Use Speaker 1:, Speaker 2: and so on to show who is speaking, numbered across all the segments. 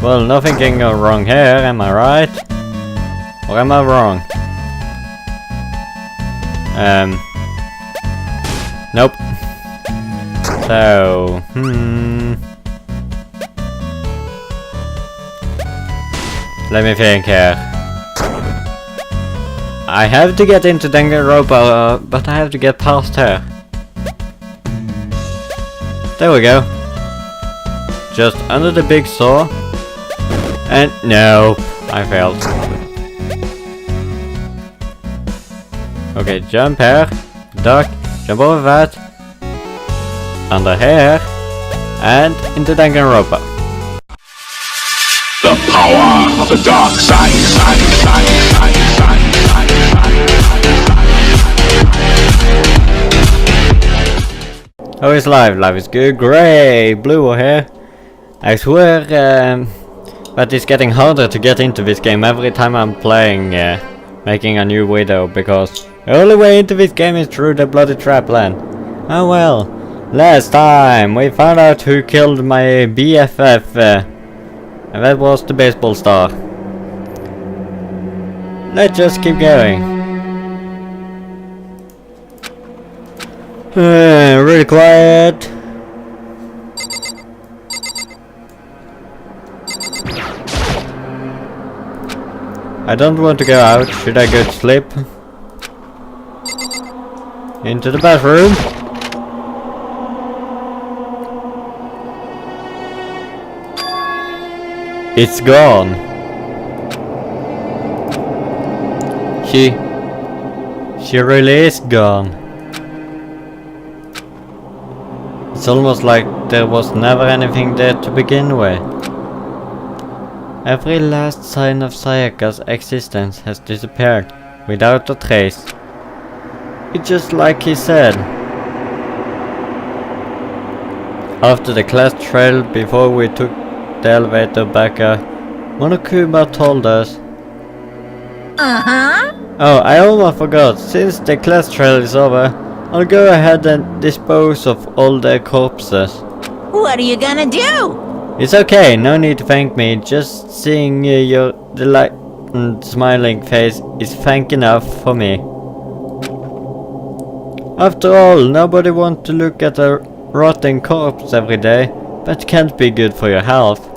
Speaker 1: Well, nothing can go wrong here, am I right? Or am I wrong? Nope. So, let me think here. I have to get into danganronpa, but I have to get past her. There we go. Just under the big saw. And no, I failed. Okay, jump here, duck, jump over that, under here, and into danganronpa.
Speaker 2: The power of the dark side.
Speaker 1: How is life? Life is good. Great! Blue here. I swear that it's getting harder to get into this game every time I'm playing, making a new video, because the only way into this game is through the bloody trap land. Oh well. Last time we found out who killed my BFF, and that was the baseball star. Let's just keep going. Really quiet. I don't want to go out. Should I go to sleep? Into the bathroom. It's gone. She really is gone. It's almost like there was never anything there to begin with. Every last sign of Sayaka's existence has disappeared, without a trace. It's just like he said. After the class trail, before we took the elevator back up, Monokuma told us. Oh, I almost forgot. Since the class trail is over, I'll go ahead and dispose of all their corpses.
Speaker 3: What are you gonna do?
Speaker 1: It's okay, no need to thank me. Just seeing your delighted smiling face is thank enough for me. After all, nobody wants to look at a rotting corpse every day. That can't be good for your health.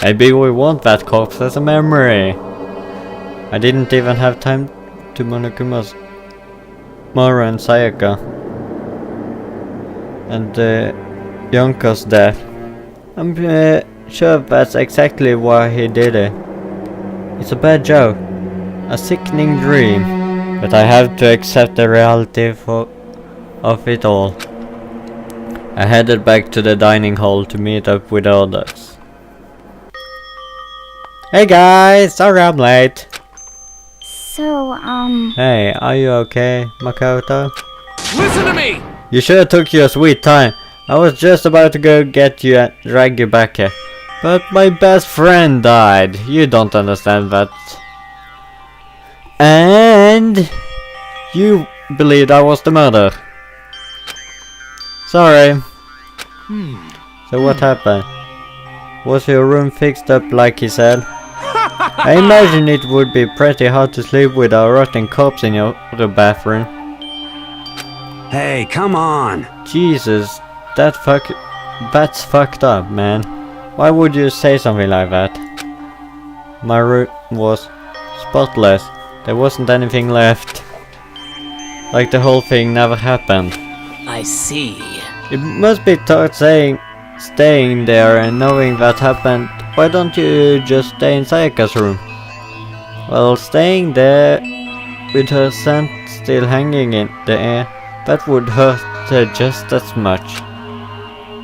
Speaker 1: Maybe we want that corpse as a memory. I didn't even have time to Monokuma's Mara and Sayaka and Yonko's death. I'm sure that's exactly why he did it. It's a bad joke, a sickening dream, but I have to accept the reality of it all. I headed back to the dining hall to meet up with the others. Hey guys, sorry I'm late.
Speaker 4: So,
Speaker 1: Hey, are you okay, Makoto?
Speaker 2: Listen to me!
Speaker 1: You sure took your sweet time. I was just about to go get you and drag you back here. But my best friend died. You don't understand that. And you believed I was the murderer. Sorry. So what happened? Was your room fixed up like he said? I imagine it would be pretty hard to sleep with a rotting corpse in your bathroom.
Speaker 5: Hey, come on!
Speaker 1: Jesus, that's fucked up, man. Why would you say something like that? My room was spotless. There wasn't anything left. Like the whole thing never happened.
Speaker 3: I see.
Speaker 1: It must be tough staying there and knowing that happened. Why don't you just stay in Sayaka's room? Well, staying there with her scent still hanging in the air, that would hurt her just as much.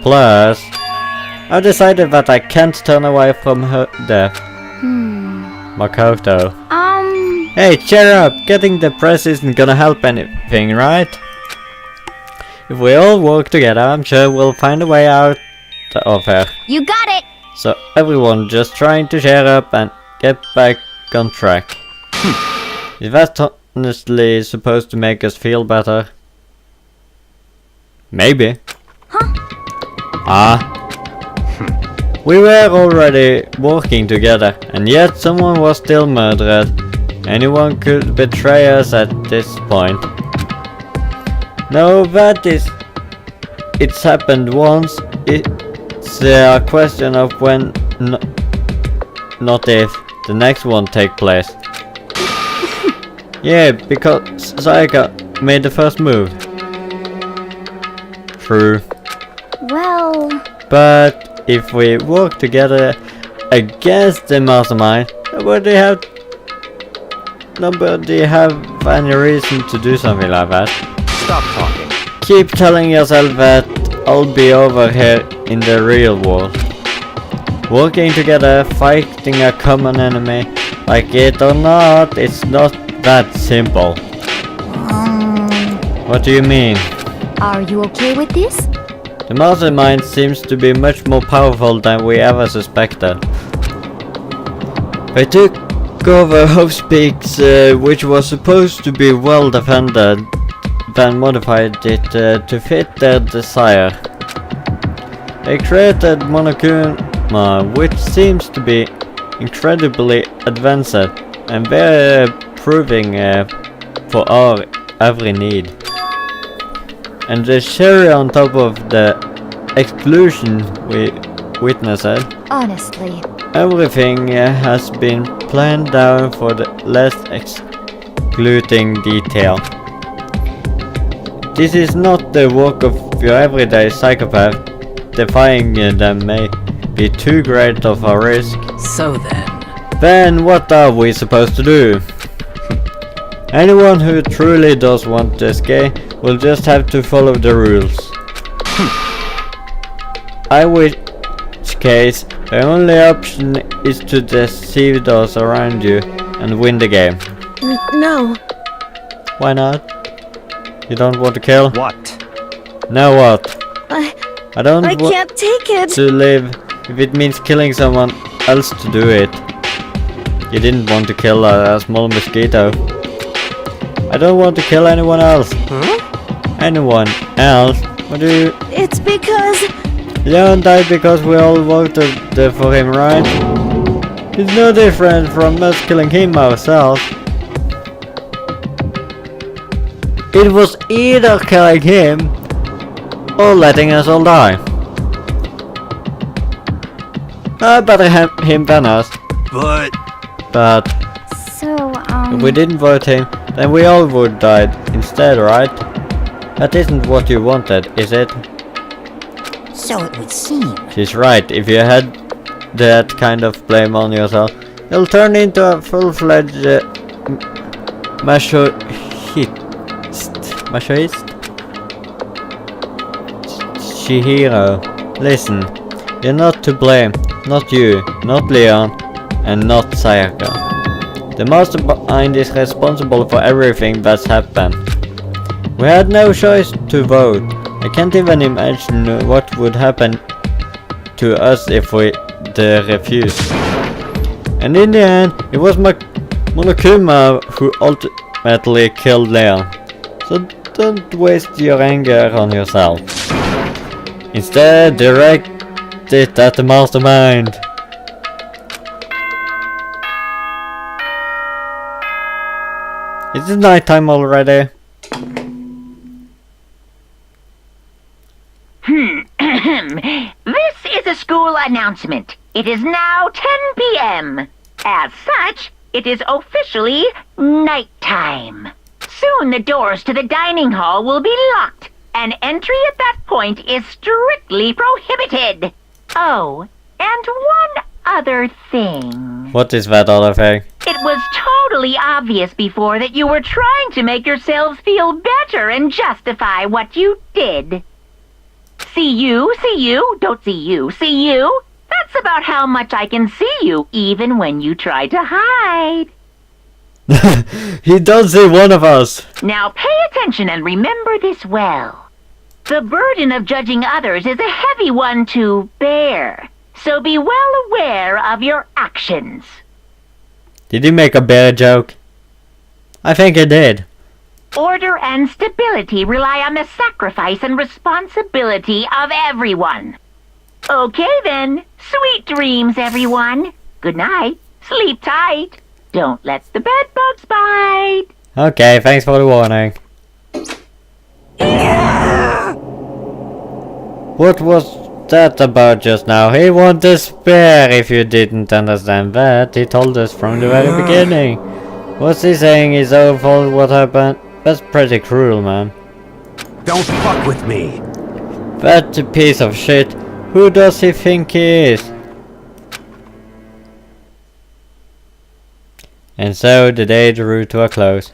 Speaker 1: Plus, I decided that I can't turn away from her death. Makoto. Hey, cheer up! Getting depressed isn't gonna help anything, right? If we all work together, I'm sure we'll find a way out of here.
Speaker 4: you got it!
Speaker 1: So everyone just trying to cheer up and get back on track. Is that honestly supposed to make us feel better? Maybe.
Speaker 4: Huh?
Speaker 1: Ah, We were already working together, and yet someone was still murdered. Anyone could betray us at this point. No, that is... It's happened once. It's a question of when, not if, the next one take place. Yeah, because Sayaka made the first move. True.
Speaker 4: Well...
Speaker 1: But if we work together against the mastermind, nobody have any reason to do something like that.
Speaker 2: Stop talking.
Speaker 1: Keep telling yourself that I'll be over here in the real world. Working together, fighting a common enemy, like it or not, it's not that simple. What do you mean?
Speaker 4: Are you okay with this?
Speaker 1: The mastermind seems to be much more powerful than we ever suspected. They took over Hofspeaks, which was supposed to be well defended, then modified it to fit their desire. They created Monokuma, which seems to be incredibly advanced, and they're proving for our every need. And the cherry on top of the exclusion we witnessed,
Speaker 4: Honestly.
Speaker 1: everything has been planned down for the last excluding detail. This is not the work of your everyday psychopath. Defying them may be too great of a risk.
Speaker 3: So then...
Speaker 1: Then what are we supposed to do? Anyone who truly does want to escape will just have to follow the rules. In which case, the only option is to deceive those around you and win the game.
Speaker 6: No.
Speaker 1: Why not? You don't want to kill?
Speaker 5: What?
Speaker 1: Now what? I don't
Speaker 6: I
Speaker 1: want
Speaker 6: can't take it.
Speaker 1: to live if it means killing someone else to do it. You didn't want to kill a small mosquito. I don't want to kill anyone else.
Speaker 5: Huh?
Speaker 1: Anyone else? What do you...
Speaker 6: It's because...
Speaker 1: Leon died because we all voted for him, right? It's no different from us killing him ourselves. It was either killing him or letting us all die. Better him than us. But
Speaker 4: So,
Speaker 1: if we didn't vote him, then we all would died instead, right? That isn't what you wanted, is it?
Speaker 3: So it would seem.
Speaker 1: She's right. If you had that kind of blame on yourself, you'll turn into a full-fledged masochist. Chihiro, listen. You're not to blame. Not you, not Leon, and not Sayaka. The mastermind is responsible for everything that's happened. We had no choice to vote. I can't even imagine what would happen to us if we refused. And in the end, it was Monokuma who ultimately killed Leon. So don't waste your anger on yourself. Instead, direct it at the mastermind. Is it nighttime already?
Speaker 7: This is a school announcement. It is now 10 p.m. As such, it is officially nighttime. Soon the doors to the dining hall will be locked, and entry at that point is strictly prohibited. Oh, and one other thing.
Speaker 1: What is that other thing?
Speaker 7: It was totally obvious before that you were trying to make yourselves feel better and justify what you did. See you, don't see you, see you. That's about how much I can see you, even when you try to hide.
Speaker 1: He does see one of us.
Speaker 7: Now pay attention and remember this well. The burden of judging others is a heavy one to bear, so be well aware of your actions.
Speaker 1: Did he make a bear joke? I think he did.
Speaker 7: Order and stability rely on the sacrifice and responsibility of everyone. Okay then. Sweet dreams, everyone. Good night. Sleep tight. Don't let the bed bugs bite.
Speaker 1: Okay, thanks for the warning. What was that about just now? He won't despair if you didn't understand that. He told us from the very beginning. What's he saying is our fault what happened? That's pretty cruel, man.
Speaker 2: Don't fuck with me.
Speaker 1: That piece of shit. Who does he think he is? And so the day drew to a close.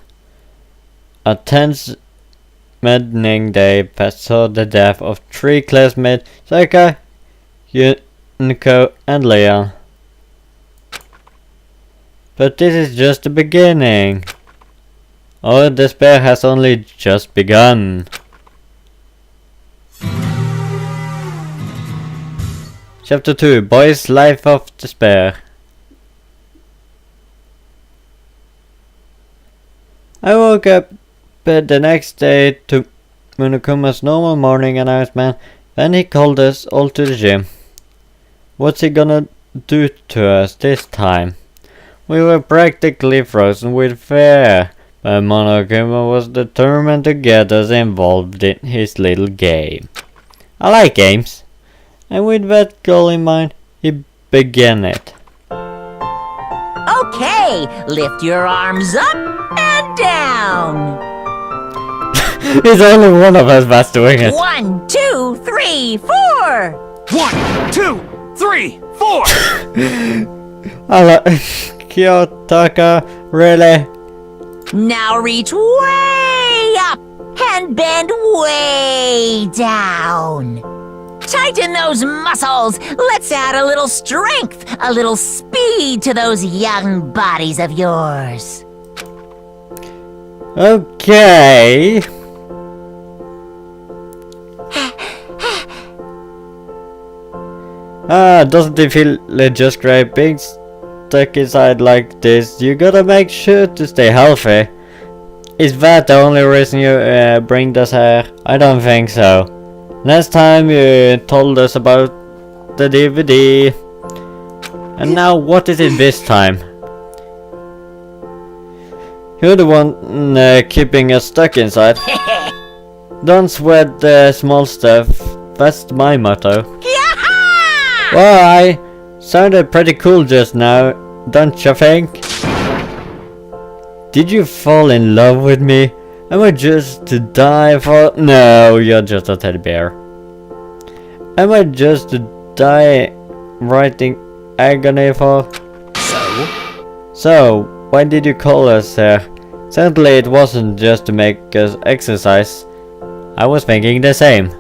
Speaker 1: A tense, maddening day passed saw the death of 3 classmates, Saika, Yunko, and Leon. But this is just the beginning. Our despair has only just begun. Chapter 2, Boy's Life of Despair. I woke up the next day to Munokuma's normal morning announcement. Then he called us all to the gym. What's he gonna do to us this time? We were practically frozen with fear, but Monokuma was determined to get us involved in his little game. I like games, and with that goal in mind, he began it.
Speaker 3: Okay, lift your arms up and down.
Speaker 1: It's only one of us that's doing it.
Speaker 3: 1, 2, 3, 4.
Speaker 2: 1, 2, 3, 4.
Speaker 1: I like Kiyotaka, really?
Speaker 3: Now reach way up and bend way down. Tighten those muscles. Let's add a little strength, a little speed to those young bodies of yours.
Speaker 1: Okay. Doesn't it feel just great being stuck inside like this? You gotta make sure to stay healthy. Is that the only reason you bring us here? I don't think so. Last time you told us about the DVD. And now what is it this time? You're the one keeping us stuck inside. Don't sweat the small stuff. That's my motto. Why? Sounded pretty cool just now, don't you think? Did you fall in love with me? Am I just to die for? No, you're just a teddy bear. Am I just to die writing agony for? So, why did you call us here? Certainly it wasn't just to make us exercise. I was thinking the same.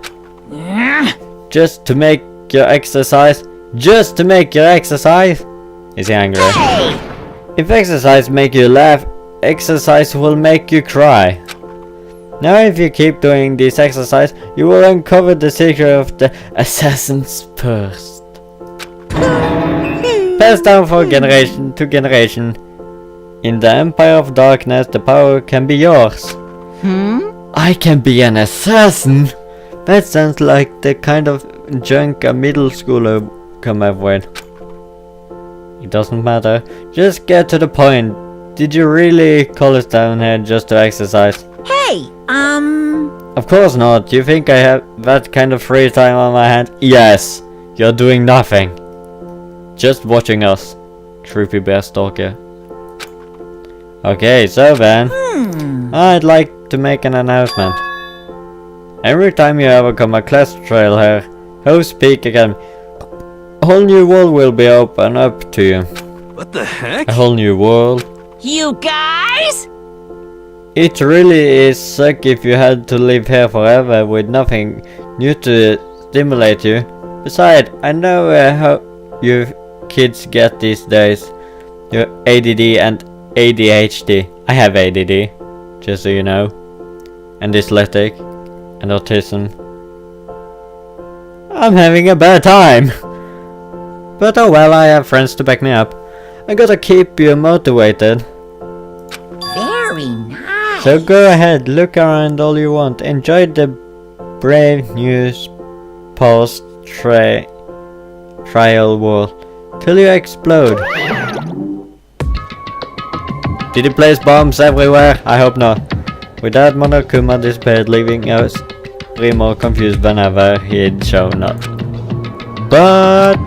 Speaker 1: Just to make your exercise? Just to make your exercise? Is he angry?
Speaker 3: Hey!
Speaker 1: If exercise make you laugh, exercise will make you cry. Now if you keep doing this exercise, you will uncover the secret of the assassin's purse. Passed down from generation to generation. In the Empire of Darkness, the power can be yours. I can be an assassin? That sounds like the kind of junk a middle schooler come up with. It doesn't matter. Just get to the point. Did you really call us down here just to exercise?
Speaker 3: Hey,
Speaker 1: Of course not. You think I have that kind of free time on my hand? Yes. You're doing nothing. Just watching us. Creepy bear stalker. Okay, so then. I'd like to make an announcement. Every time you ever come a class trail here, Host Peak Academy, a whole new world will be open up to you.
Speaker 2: What the heck?
Speaker 1: A whole new world.
Speaker 3: you guys?
Speaker 1: It really is suck if you had to live here forever with nothing new to stimulate you. Besides, I know how you kids get these days. Your ADD and ADHD. I have ADD, just so you know. And dyslexic. And autism. I'm having a bad time. But oh well, I have friends to back me up. I gotta keep you motivated.
Speaker 3: Very nice.
Speaker 1: So go ahead, look around all you want. Enjoy the brave news post trial wall till you explode. Did he place bombs everywhere? I hope not. With that, Monokuma disappeared, leaving us three more confused whenever he'd shown up. But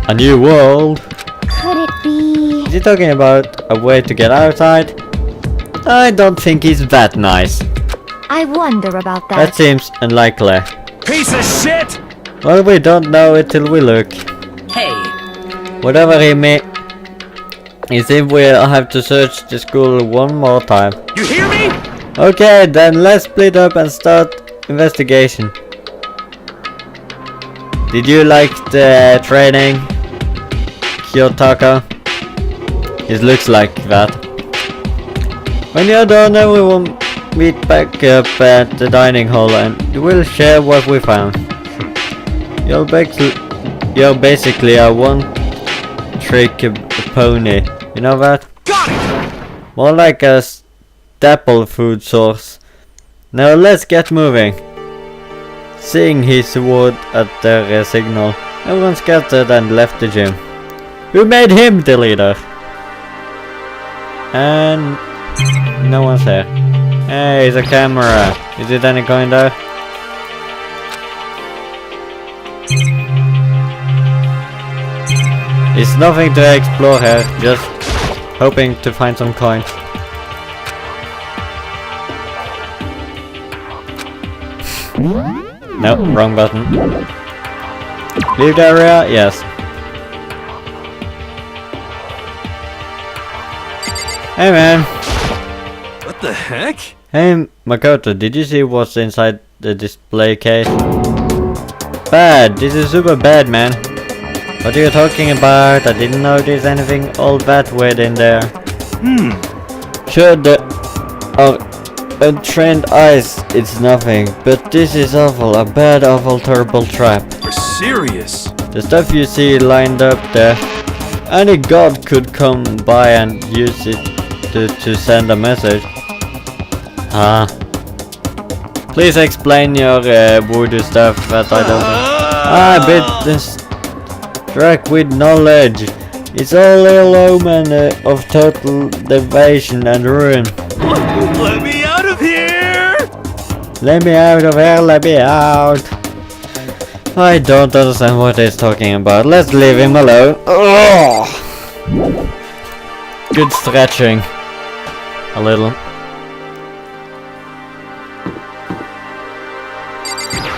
Speaker 1: a new world.
Speaker 4: Could it be?
Speaker 1: Is he talking about a way to get outside? I don't think he's that nice.
Speaker 4: I wonder about
Speaker 1: That
Speaker 4: that.
Speaker 1: seems unlikely.
Speaker 2: Piece of shit!
Speaker 1: Well, we don't know it till we look.
Speaker 5: Hey,
Speaker 1: Whatever he may, it seems we'll have to search the school one more time.
Speaker 2: You hear me?
Speaker 1: Okay, then let's split up and start investigation. Did you like the training, Kyotaka? It looks like that. When you're done, everyone meet back up at the dining hall and we'll share what we found. You're basically a one-trick pony. You know that?
Speaker 2: Got it!
Speaker 1: More like a staple food source. Now let's get moving. Seeing his word at their signal, everyone scattered and left the gym. Who made him the leader? And no one's there. Hey, it's a camera. Is it any kind there? It's nothing to explore here, just hoping to find some coins. Nope, wrong button. Leave the area? Yes. Hey man.
Speaker 2: What the heck?
Speaker 1: Hey Makoto, did you see what's inside the display case? Bad, this is super bad, man. What are you talking about? I didn't notice anything all that weird in there. Sure, our untrained eyes, it's nothing, but this is awful, a bad, awful, terrible trap.
Speaker 2: You're serious?
Speaker 1: The stuff you see lined up there, any god could come by and use it to send a message. Ah. Please explain your voodoo stuff that I don't know. Bit struck with knowledge. It's all ill omen of total deviation and ruin.
Speaker 2: Let me out of here!
Speaker 1: Let me out of here, let me out. I don't understand what he's talking about. Let's leave him alone. Ugh. Good stretching. A little.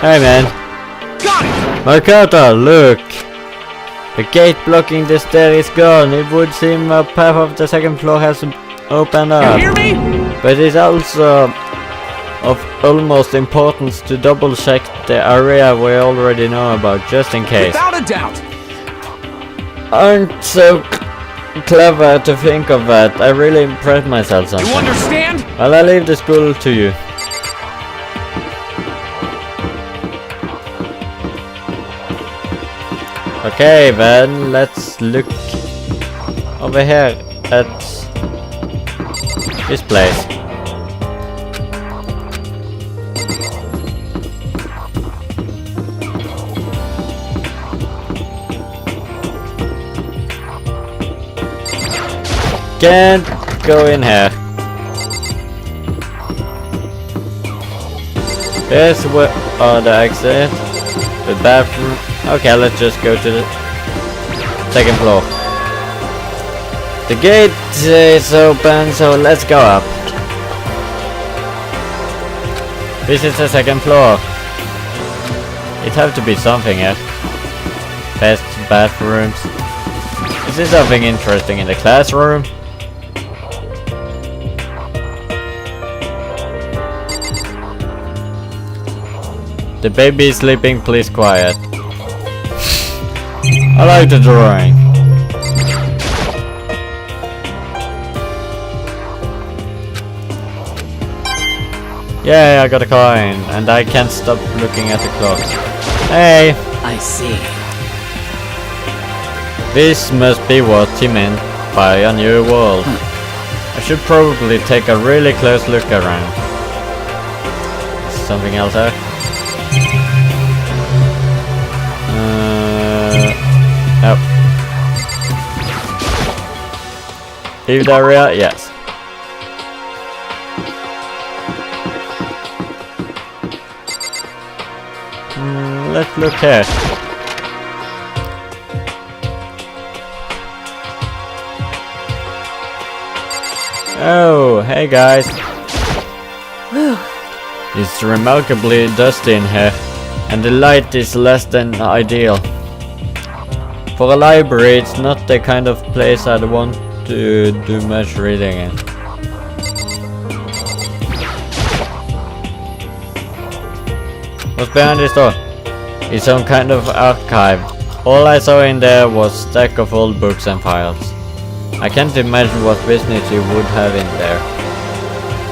Speaker 1: Hey man.
Speaker 2: Got it!
Speaker 1: Makoto, look! The gate blocking the stair is gone. It would seem a path of the second floor has opened
Speaker 2: You
Speaker 1: up.
Speaker 2: hear me?
Speaker 1: But it's also of utmost importance to double check the area we already know about, just in case.
Speaker 2: Without a doubt.
Speaker 1: Aren't so clever to think of that. I really impressed myself
Speaker 2: You
Speaker 1: sometimes.
Speaker 2: understand?
Speaker 1: Well, I leave the school to you. Okay, then let's look over here at this place. Can't go in here. Here's where the exit. The bathroom. Okay, let's just go to the second floor. The gate is open, so let's go up. This is the second floor. It have to be something here. Best bathrooms. Is there something interesting in the classroom? The baby is sleeping, please quiet. I like the drawing. Yay, I got a coin, and I can't stop looking at the clock. Hey!
Speaker 5: I see.
Speaker 1: This must be what he meant by a new world. I should probably take a really close look around. Something else there? If they're real, yes. Let's look here. Oh, hey guys. It's remarkably dusty in here, and the light is less than ideal. For a library, it's not the kind of place I'd want to do much reading in. What's behind this door? It's some kind of archive. All I saw in there was a stack of old books and files. I can't imagine what business you would have in there.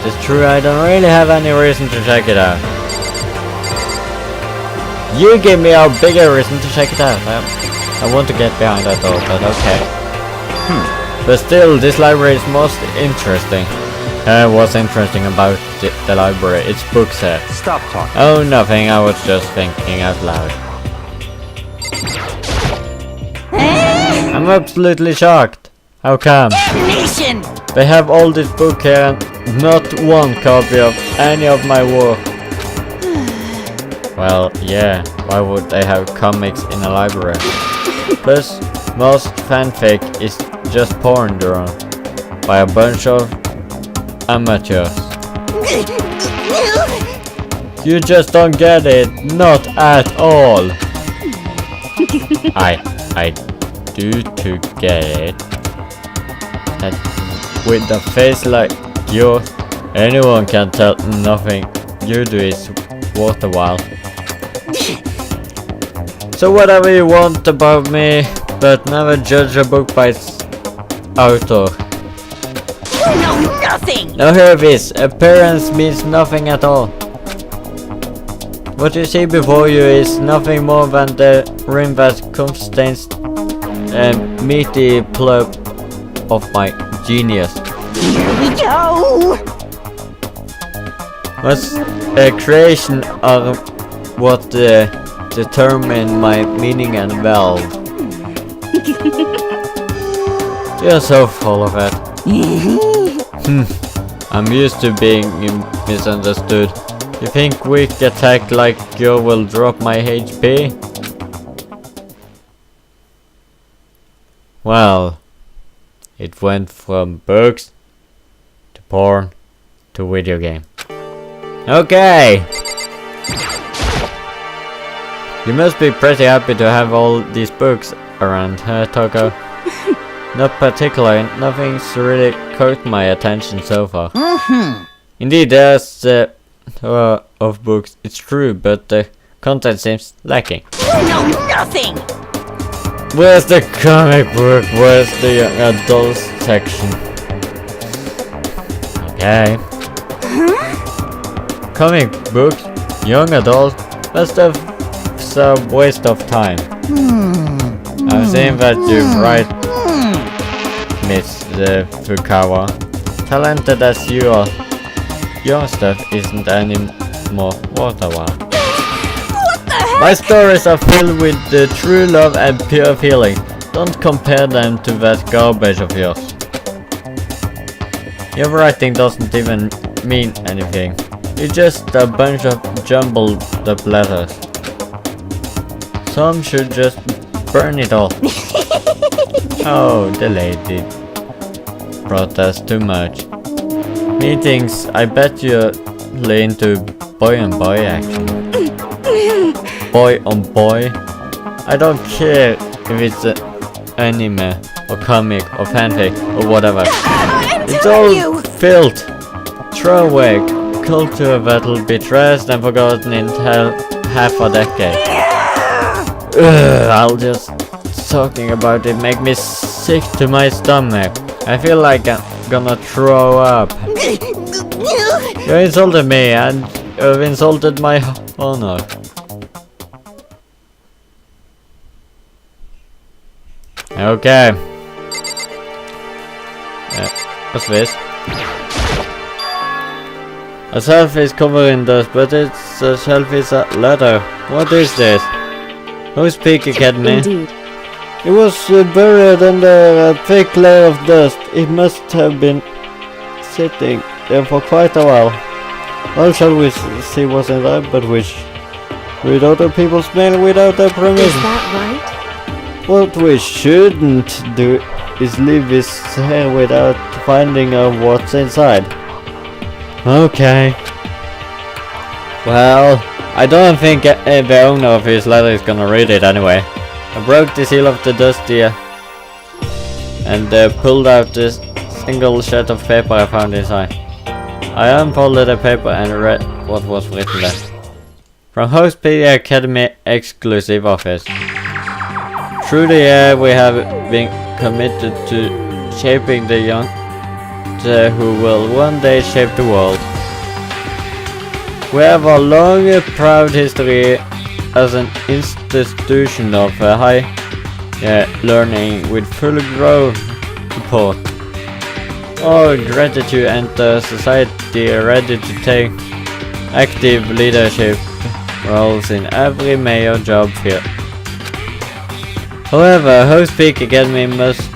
Speaker 1: It's true, I don't really have any reason to check it out. You give me a bigger reason to check it out. I want to get behind that door, but okay. But still, this library is most interesting. What's interesting about the library? It's books here.
Speaker 2: Stop talking.
Speaker 1: Oh, nothing. I was just thinking out loud. I'm absolutely shocked. How come?
Speaker 3: Damnation!
Speaker 1: They have all this book here and not one copy of any of my work. Well, yeah. Why would they have comics in a library? Plus, most fanfic is just porn drawn by a bunch of amateurs. You just don't get it, not at all. I do to get it. That with a face like yours, anyone can tell nothing you do is worth a while. So whatever you want about me, but never judge a book by its author.
Speaker 3: You know nothing!
Speaker 1: Now hear this, appearance means nothing at all. What you see before you is nothing more than the rim that contains a meaty plug of my genius.
Speaker 3: Here we go!
Speaker 1: What's a creation of what determine my meaning and value. You're so full of it. I'm used to being misunderstood. You think weak attack like you will drop my HP? Well, it went from books to porn to video game. Okay! You must be pretty happy to have all these books around, huh, Toko? Not particularly, nothing's really caught my attention so far. Indeed, there's of books, it's true, but the content seems lacking.
Speaker 3: You know nothing!
Speaker 1: Where's the comic book? Where's the young adults section? Okay. Comic books? Young adult? That's a waste of time. I've seen that you write, Miss Fukawa. Talented as you are, your stuff isn't any more worth a while.
Speaker 3: What the heck?
Speaker 1: My stories are filled with the true love and pure feeling. Don't compare them to that garbage of yours. Your writing doesn't even mean anything. It's just a bunch of jumbled up letters. Some should just burn it all. Oh, the lady protest too much. Meetings, I bet you're into boy on boy action. Boy on boy? I don't care if it's anime or comic or fanfic or whatever. It's all filth. Throw away culture that'll be trashed and forgotten in half a decade. I'll just talking about it make me sick to my stomach. I feel like I'm gonna throw up. You insulted me and you've insulted my honor. Okay. What's this? A shelf is covered in dust, but it's a shelf is a letter. What is this? Who's Peak Academy?
Speaker 5: Indeed.
Speaker 1: It was buried under a thick layer of dust. It must have been sitting there for quite a while. Well, shall we see what's inside, but which with other people's mail without their
Speaker 6: Is
Speaker 1: permission?
Speaker 6: that right?
Speaker 1: What we shouldn't do is leave this here without finding out what's inside. Okay. Well, I don't think the owner of his letter is gonna read it anyway. I broke the seal of the dusty and pulled out this single sheet of paper I found inside. I unfolded the paper and read what was written there. From Host P Academy exclusive office. Through the year we have been committed to shaping the young who will one day shape the world. We have a long proud history as an institution of high learning with full growth support. Our gratitude and the society are ready to take active leadership roles in every major job field. However, Host Peak Academy must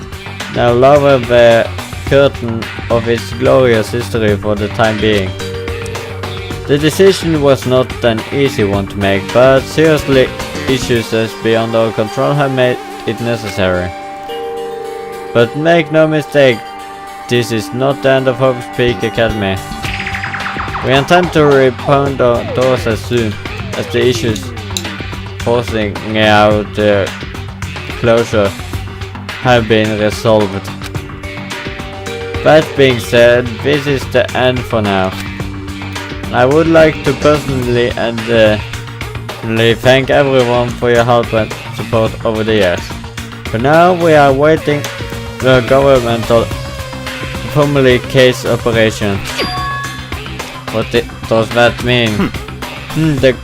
Speaker 1: now lower the curtain of its glorious history for the time being. The decision was not an easy one to make, but seriously issues as beyond our control have made it necessary. But make no mistake, this is not the end of Hope's Peak Academy. We intend to reopen our doors as soon as the issues forcing out closure have been resolved. That being said, this is the end for now. I would like to personally and thank everyone for your help and support over the years. For now, we are waiting the governmental formally case operation. What does that mean? The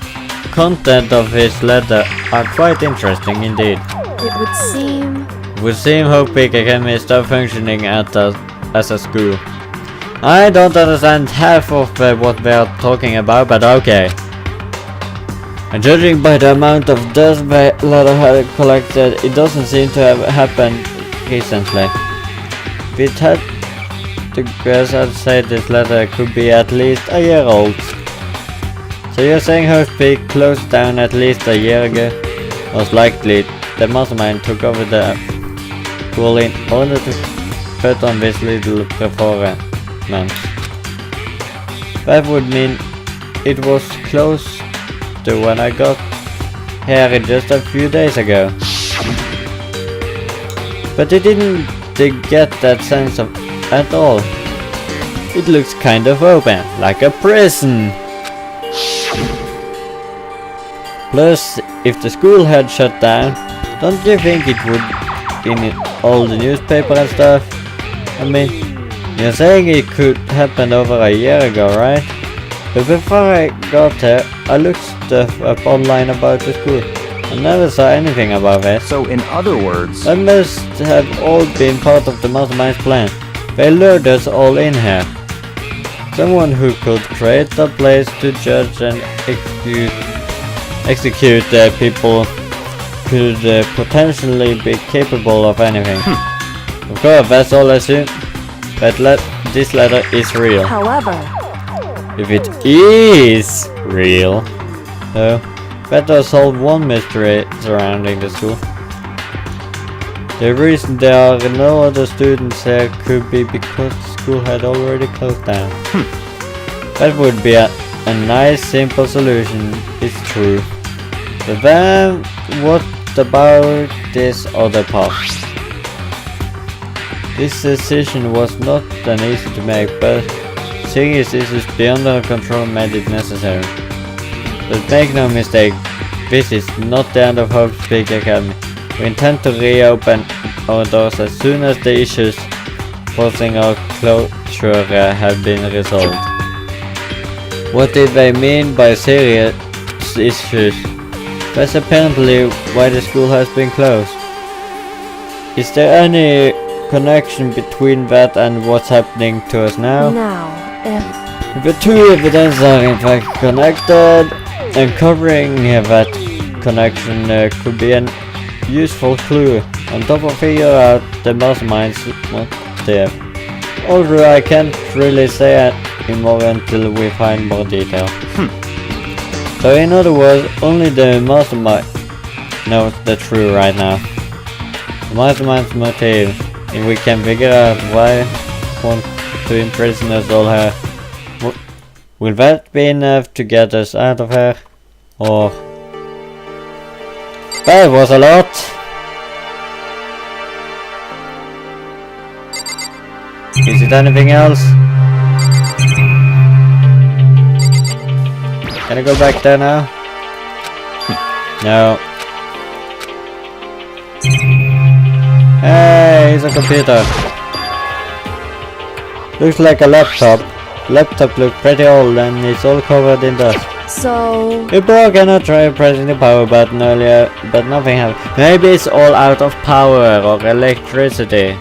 Speaker 1: content of his letter are quite interesting indeed.
Speaker 6: It would seem
Speaker 1: Hope Peak Academy stop functioning as a school. I don't understand half of what they are talking about, but okay. And judging by the amount of dust the letter had collected, it doesn't seem to have happened recently. If it had to guess, I'd say this letter could be at least a year old. So you're saying Host Peak closed down at least a year ago? Most likely, the mastermind took over the school in order to put on this little performance. That would mean it was close to when I got here just a few days ago. But it didn't get that sense of at all. It looks kind of open, like a prison. Plus, if the school had shut down, don't you think it would in all the newspaper and stuff? I mean, you're saying it could happen over a year ago, right? But before I got here, I looked stuff up online about the school. I never saw anything about it.
Speaker 5: So in other words,
Speaker 1: That must have all been part of the mastermind's plan. They lured us all in here. Someone who could create a place to judge and execute people could potentially be capable of anything. Of course, that's all I assume. But this letter is real.
Speaker 6: However,
Speaker 1: If it is real, though, better solve one mystery surrounding the school. The reason there are no other students here could be because the school had already closed down. That would be a nice simple solution, it's true. But then, what about this other part? This decision was not an easy to make, but serious issues beyond our control made it necessary. But make no mistake, this is not the end of Hope's Peak Academy. We intend to reopen our doors as soon as the issues forcing our closure have been resolved. What did they mean by serious issues? That's apparently why the school has been closed. Is there any connection between that and what's happening to us now?
Speaker 6: now, if
Speaker 1: The two evidence are in fact connected, uncovering that connection could be an useful clue on top of figure out the mastermind's motive. Although I can't really say anymore until we find more detail. So in other words, only the mastermind knows the truth right now. The mastermind's motive, if we can figure out why he wants to imprison us all here. Will that be enough to get us out of here? Or... That was a lot! Is it anything else? Can I go back there now? No. Hey, it's a computer. Looks like a laptop. Laptop looks pretty old and it's all covered in dust.
Speaker 6: So...
Speaker 1: It broke and I tried pressing the power button earlier, but nothing happened. Maybe it's all out of power or electricity.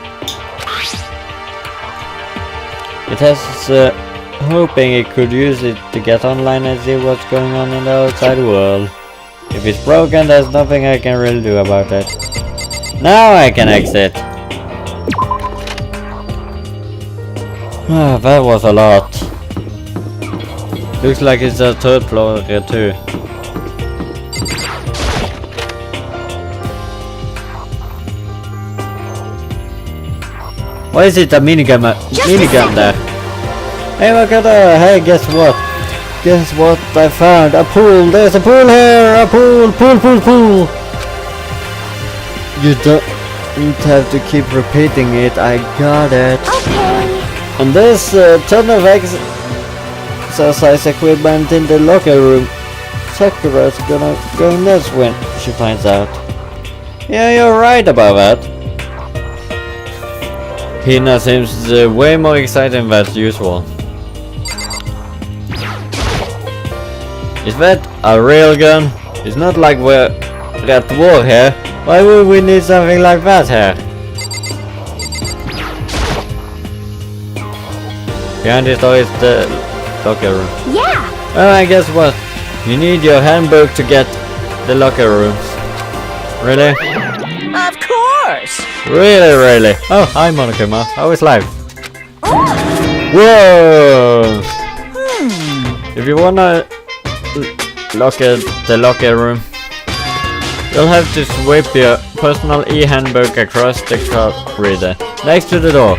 Speaker 1: It has hoping it could use it to get online and see what's going on in the outside world. If it's broken, there's nothing I can really do about it. Now I can exit. Ah, that was a lot. Looks like it's a third floor here too. Why is it a minigun there? Hey, look at that! Hey, guess what? Guess what I found? A pool! There's a pool here! A pool! Pool! You don't have to keep repeating it. I got it.
Speaker 4: Okay.
Speaker 1: And there's a ton of exercise equipment in the locker room. Sakura's gonna go nuts when she finds out. Yeah, you're right about that. Hina seems way more exciting than usual. Is that a real gun? It's not like we're at war here. Why would we need something like that here? Behind this door is the locker room.
Speaker 4: Yeah.
Speaker 1: Well, I guess what? You need your handbook to get the locker rooms. Really?
Speaker 3: Of course!
Speaker 1: Really? Oh, hi Monokuma. How is life? Whoa! If you wanna lock the locker room, you'll have to swipe your personal e-handbook across the card reader next to the door.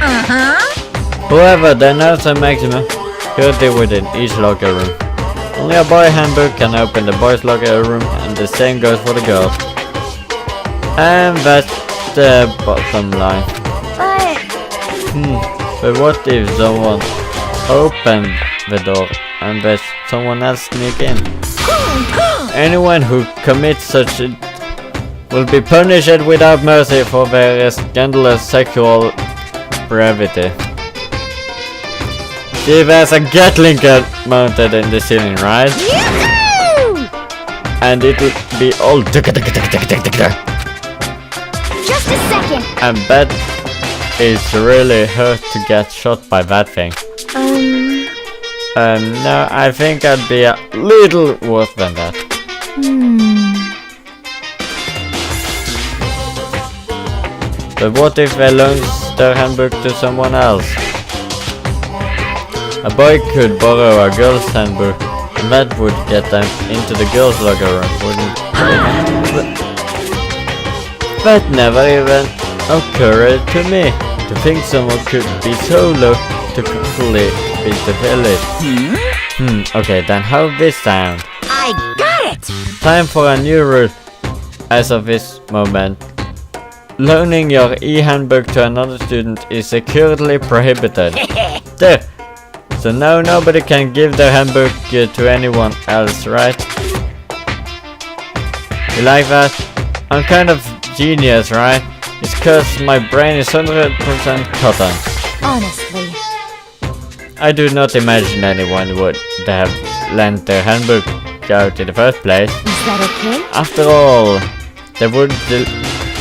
Speaker 1: However, there are some maximum security within each locker room. Only a boy handbook can open the boys' locker room, and the same goes for the girls. And that's the bottom line. But what if someone opened the door and let someone else sneak in? Anyone who commits such a will be punished without mercy for their scandalous sexual brevity. See, there's a Gatling gun mounted in the ceiling, right? And it would be all
Speaker 4: Just a second.
Speaker 1: and that is really hurt to get shot by that thing. No, I think I'd be a little worse than that. But what if they loans their handbook to someone else? A boy could borrow a girl's handbook, and that would get them into the girls' locker room, wouldn't it? That never even occurred to me, to think someone could be so low to quickly beat the village. Okay, then how's this sound?
Speaker 3: I got it!
Speaker 1: Time for a new rule. As of this moment, loaning your e-handbook to another student is securely prohibited. There! So now nobody can give their handbook to anyone else, right? You like that? I'm kind of genius, right? It's cause my brain is 100% cotton.
Speaker 4: Honestly.
Speaker 1: I do not imagine anyone would have lent their handbook out in the first place.
Speaker 4: Is that okay?
Speaker 1: After all, they would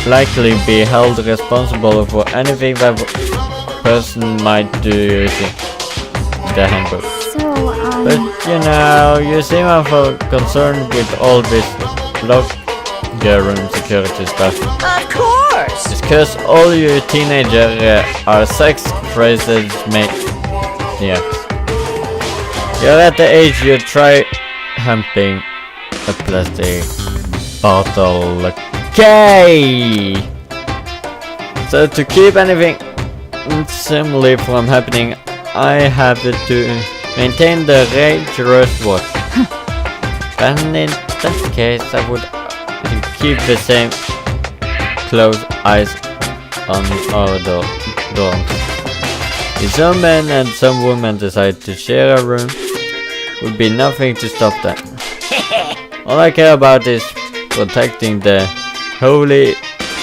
Speaker 1: likely be held responsible for anything that person might do using the handbook.
Speaker 4: So,
Speaker 1: But you know, you seem awful concerned with all this girl room security stuff.
Speaker 3: Of course!
Speaker 1: It's cause all you teenagers are sex crazy maniacs. You're at the age you try humping a plastic bottle. Okay! So to keep anything similar from happening, I have to maintain the rage rush watch. And in that case, I would keep the same close eyes on our dorm. If some men and some women decide to share a room, would be nothing to stop them. All I care about is protecting the holy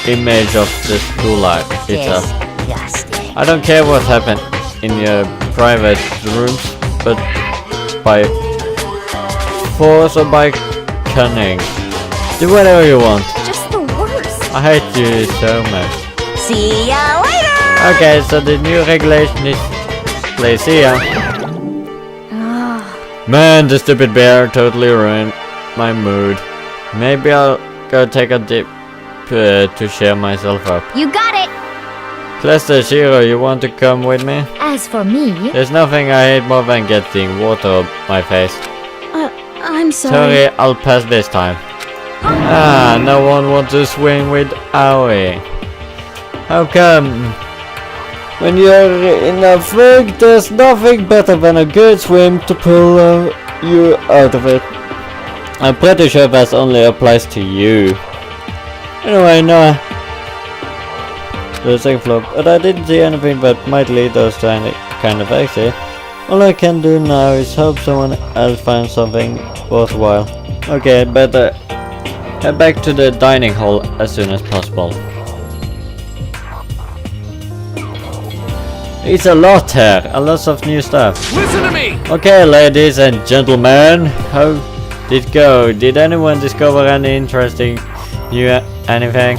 Speaker 1: image of the school life itself.
Speaker 3: Disgusting.
Speaker 1: I don't care what happened in your private rooms, but by force or by cunning, do whatever you want.
Speaker 4: Just the worst.
Speaker 1: I hate you so much.
Speaker 3: See ya later!
Speaker 1: Okay, so the new regulation is place here. Man, the stupid bear totally ruined my mood. Maybe I'll go take a dip to cheer myself up.
Speaker 4: You got it.
Speaker 1: Cluster Shiro, you want to come with me?
Speaker 4: As for me,
Speaker 1: There's nothing I hate more than getting water on my face.
Speaker 4: I'm sorry.
Speaker 1: Sorry, I'll pass this time. Ah, no one wants to swim with Aoi. How come? When you're in a frig, there's nothing better than a good swim to pull you out of it. I'm pretty sure that only applies to you. Anyway, no. The second floor, but I didn't see anything that might lead us to any kind of exit. All I can do now is hope someone else finds something worthwhile. Okay, better head back to the dining hall as soon as possible. It's a lot here, a lot of new stuff.
Speaker 2: Listen to me!
Speaker 1: Okay, ladies and gentlemen, how did it go? Did anyone discover any interesting new anything?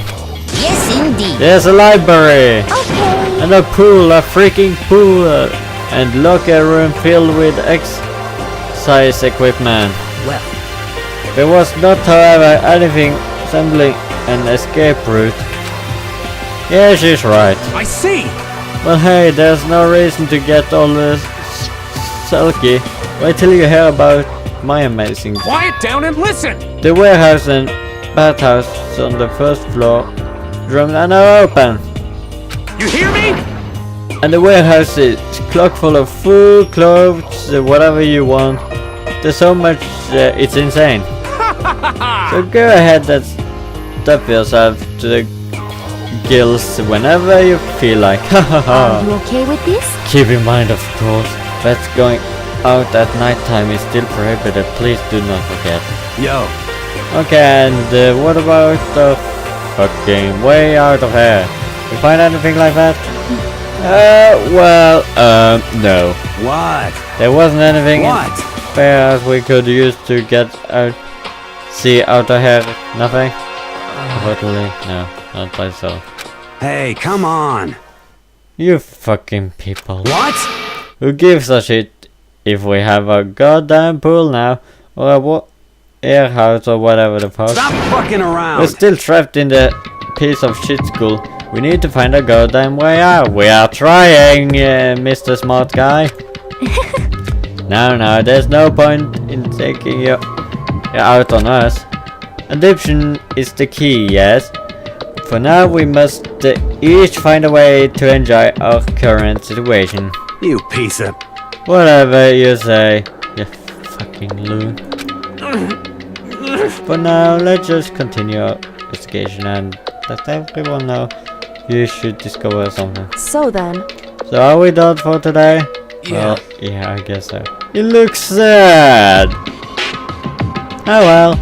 Speaker 3: Yes, indeed.
Speaker 1: There's a library!
Speaker 4: Okay.
Speaker 1: And a pool, a freaking pool, and locker room filled with exercise equipment.
Speaker 3: Well,
Speaker 1: There was not, however, anything resembling an escape route. Yeah, she's right.
Speaker 2: I see!
Speaker 1: Well, hey, there's no reason to get all this sulky. Wait till you hear about my amazing.
Speaker 2: Quiet down and listen!
Speaker 1: The warehouse and bathhouse on the first floor, rooms are open.
Speaker 2: You hear me?
Speaker 1: And the warehouse is chock full of food, clothes, whatever you want. There's so much, it's insane. So go ahead and stuff yourself to the gills whenever you feel like.
Speaker 4: Are you okay with this?
Speaker 1: Keep in mind, of course, that going out at night time is still prohibited. Please do not forget.
Speaker 2: Yo,
Speaker 1: Okay, and what about the fucking way out of here? You find anything like that? No.
Speaker 2: what?
Speaker 1: There wasn't anything
Speaker 2: What?
Speaker 1: there as we could use to get out, see out of here. Nothing? Totally, no, not myself.
Speaker 2: Hey, come on!
Speaker 1: You fucking people.
Speaker 2: What?
Speaker 1: Who gives a shit if we have a goddamn pool now, or a warehouse or whatever the fuck?
Speaker 2: Stop fucking
Speaker 1: We're
Speaker 2: around!
Speaker 1: still trapped in the piece of shit school. We need to find a goddamn way out. We are trying, Mr. Smart Guy. No, there's no point in taking you out on us. Adoption is the key, yes. For now, we must each find a way to enjoy our current situation.
Speaker 2: You piece of...
Speaker 1: Whatever you say, you fucking loon. For now, let's just continue our investigation and let everyone know you should discover something.
Speaker 6: So then,
Speaker 1: So are we done for today?
Speaker 2: Yeah.
Speaker 1: Well, yeah, I guess so. You look sad! Oh well.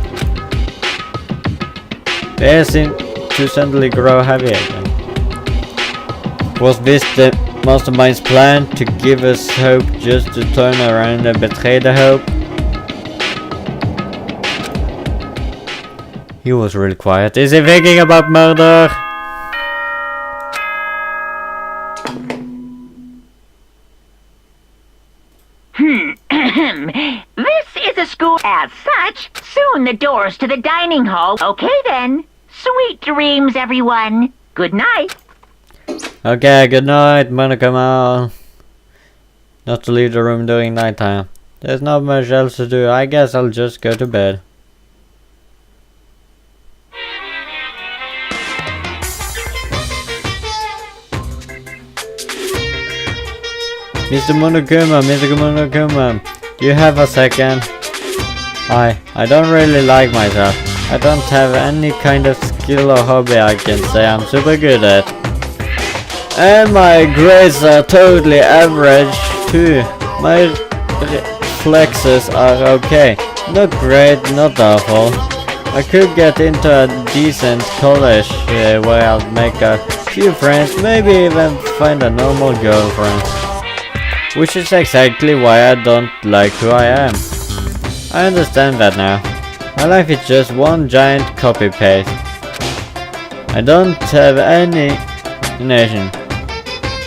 Speaker 1: They seem to suddenly grow heavy again. Was this the mastermind's plan to give us hope just to turn around and betray the hope? He was really quiet. Is he thinking about murder?
Speaker 7: This is a a school. As such, soon the doors to the dining hall. Okay then. Sweet dreams, everyone. Good night.
Speaker 1: Okay, good night, Monokuma. Not to leave the room during nighttime. There's not much else to do. I guess I'll just go to bed. Mr. Monokuma, do you have a second? I don't really like myself. I don't have any kind of skill or hobby I can say I'm super good at. And my grades are totally average too. My reflexes are okay. Not great, not awful. I could get into a decent college where I'll make a few friends, maybe even find a normal girlfriend. Which is exactly why I don't like who I am. I understand that now. My life is just one giant copy-paste. I don't have any imagination.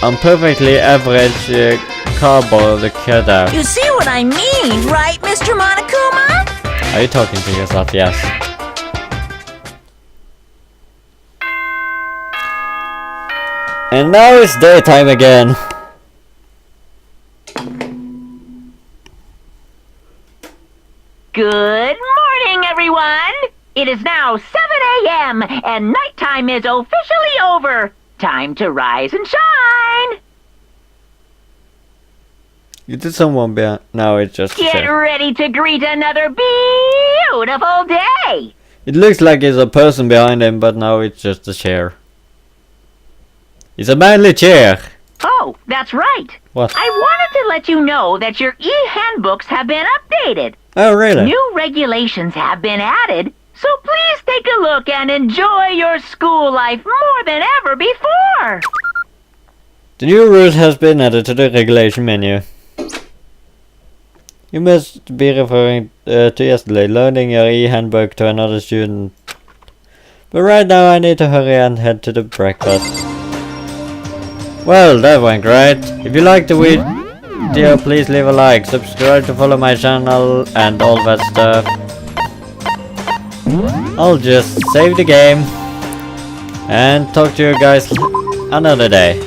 Speaker 1: I'm perfectly average cardboard cutout.
Speaker 3: You see what I mean, right, Mr. Monokuma?
Speaker 1: Are you talking to yourself? Yes. And now it's daytime again.
Speaker 7: Good morning, everyone! It is now 7 a.m. and nighttime is officially over. Time to rise and shine!
Speaker 1: You did someone behind. Now it's just
Speaker 7: Get
Speaker 1: shit.
Speaker 7: ready to greet another beautiful day!
Speaker 1: It looks like it's a person behind him, but now it's just a chair. It's a manly chair!
Speaker 7: Oh, that's right.
Speaker 1: What?
Speaker 7: I wanted to let you know that your e-handbooks have been updated.
Speaker 1: Oh, really?
Speaker 7: New regulations have been added, so please take a look and enjoy your school life more than ever before.
Speaker 1: The new rules has been added to the regulation menu. You must be referring to yesterday, loaning your e-handbook to another student. But right now I need to hurry and head to the breakfast. Well, that went great. If you liked the video, please leave a like, subscribe to follow my channel and all that stuff. I'll just save the game and talk to you guys another day.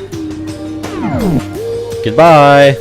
Speaker 1: Goodbye.